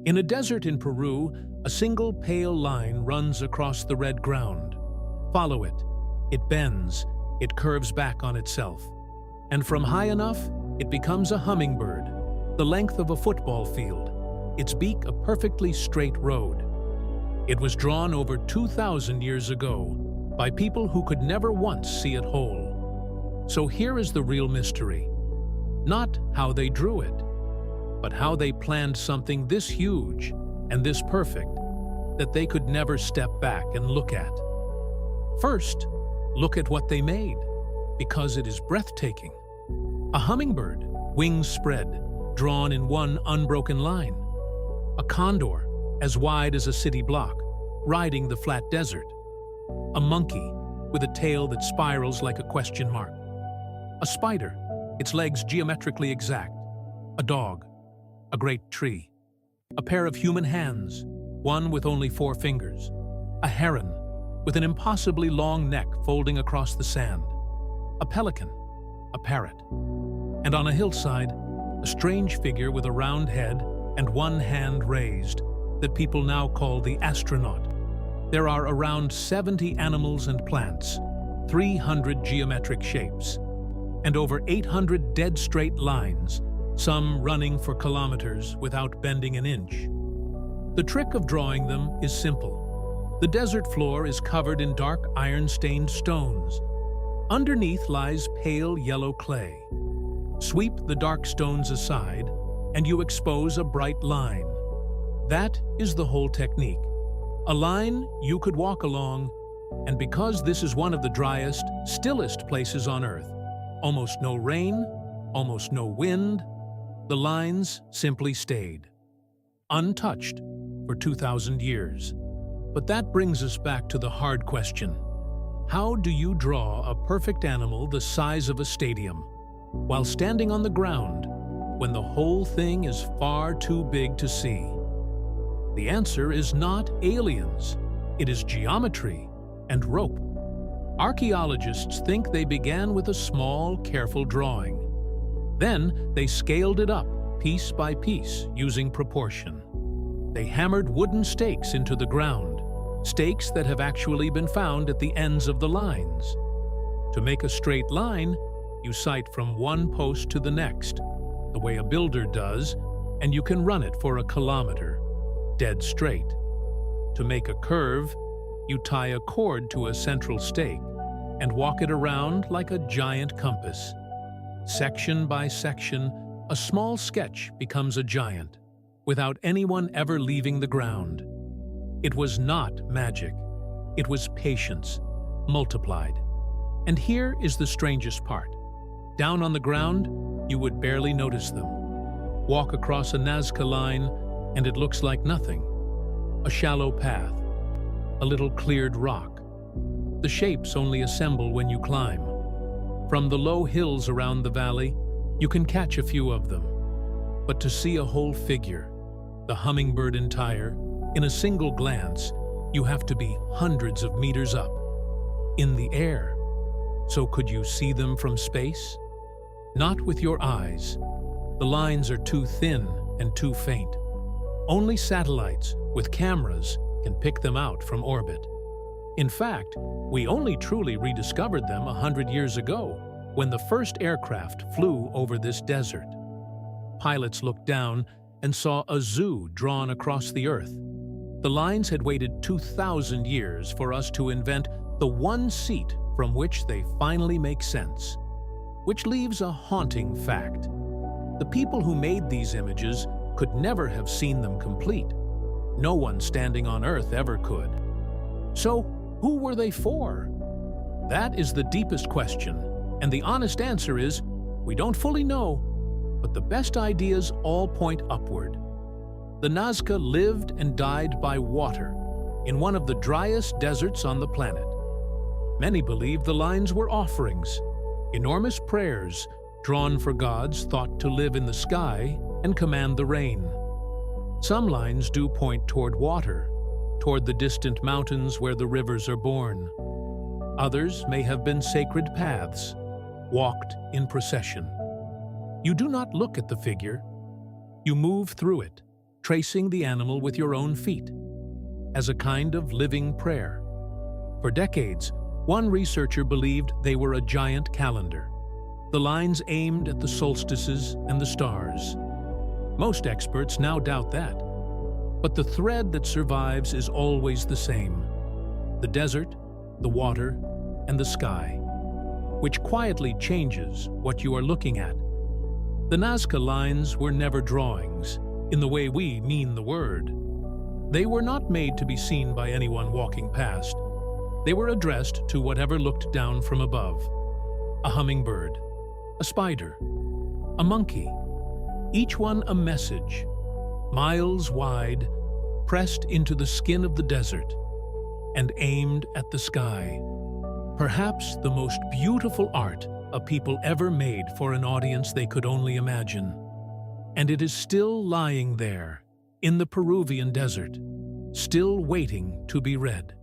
In a desert in Peru, a single pale line runs across the red ground. Follow it. It bends, it curves back on itself. And from high enough, it becomes a hummingbird, the length of a football field, its beak a perfectly straight road. It was drawn over 2,000 years ago by people who could never once see it whole. So here is the real mystery. Not how they drew it, but how they planned something this huge and this perfect that they could never step back and look at. First, look at what they made, because it is breathtaking. A hummingbird, wings spread, drawn in one unbroken line. A condor, as wide as a city block, riding the flat desert. A monkey, with a tail that spirals like a question mark. A spider, its legs geometrically exact. A dog, a great tree. A pair of human hands, one with only 4 fingers. A heron, with an impossibly long neck folding across the sand. A pelican, a parrot. And on a hillside, a strange figure with a round head and one hand raised that people now call the astronaut. There are around 70 animals and plants, 300 geometric shapes, and over 800 dead straight lines, some running for kilometers without bending an inch. The trick of drawing them is simple. The desert floor is covered in dark iron-stained stones. Underneath lies pale yellow clay. Sweep the dark stones aside, and you expose a bright line. That is the whole technique. A line you could walk along, and because this is one of the driest, stillest places on Earth, almost no rain, almost no wind, the lines simply stayed, untouched for 2,000 years. But that brings us back to the hard question. How do you draw a perfect animal the size of a stadium, while standing on the ground, when the whole thing is far too big to see? The answer is not aliens. It is geometry and rope. Archaeologists think they began with a small, careful drawing. Then they scaled it up, piece by piece, using proportion. They hammered wooden stakes into the ground, stakes that have actually been found at the ends of the lines. To make a straight line, you sight from one post to the next, the way a builder does, and you can run it for a kilometer, dead straight. To make a curve, you tie a cord to a central stake and walk it around like a giant compass. Section by section, a small sketch becomes a giant, without anyone ever leaving the ground. It was not magic. It was patience, multiplied. And here is the strangest part. Down on the ground, you would barely notice them. Walk across a Nazca line, and it looks like nothing. A shallow path, a little cleared rock. The shapes only assemble when you climb. From the low hills around the valley, you can catch a few of them. But to see a whole figure, the hummingbird entire, in a single glance, you have to be hundreds of meters up, in the air. So could you see them from space? Not with your eyes. The lines are too thin and too faint. Only satellites with cameras can pick them out from orbit. In fact, we only truly rediscovered them 100 years ago, when the first aircraft flew over this desert. Pilots looked down and saw a zoo drawn across the Earth. The lines had waited 2,000 years for us to invent the one seat from which they finally make sense. Which leaves a haunting fact. The people who made these images could never have seen them complete. No one standing on Earth ever could. So, who were they for? That is the deepest question, and the honest answer is, we don't fully know, but the best ideas all point upward. The Nazca lived and died by water, in one of the driest deserts on the planet. Many believe the lines were offerings, enormous prayers drawn for gods thought to live in the sky and command the rain. Some lines do point toward water, toward the distant mountains where the rivers are born. Others may have been sacred paths, walked in procession. You do not look at the figure. You move through it, tracing the animal with your own feet, as a kind of living prayer. For decades, one researcher believed they were a giant calendar, the lines aimed at the solstices and the stars. Most experts now doubt that. But the thread that survives is always the same: the desert, the water, and the sky, which quietly changes what you are looking at. The Nazca lines were never drawings, in the way we mean the word. They were not made to be seen by anyone walking past. They were addressed to whatever looked down from above: a hummingbird, a spider, a monkey, each one a message, miles wide, pressed into the skin of the desert, and aimed at the sky. Perhaps the most beautiful art a people ever made for an audience they could only imagine. And it is still lying there, in the Peruvian desert, still waiting to be read.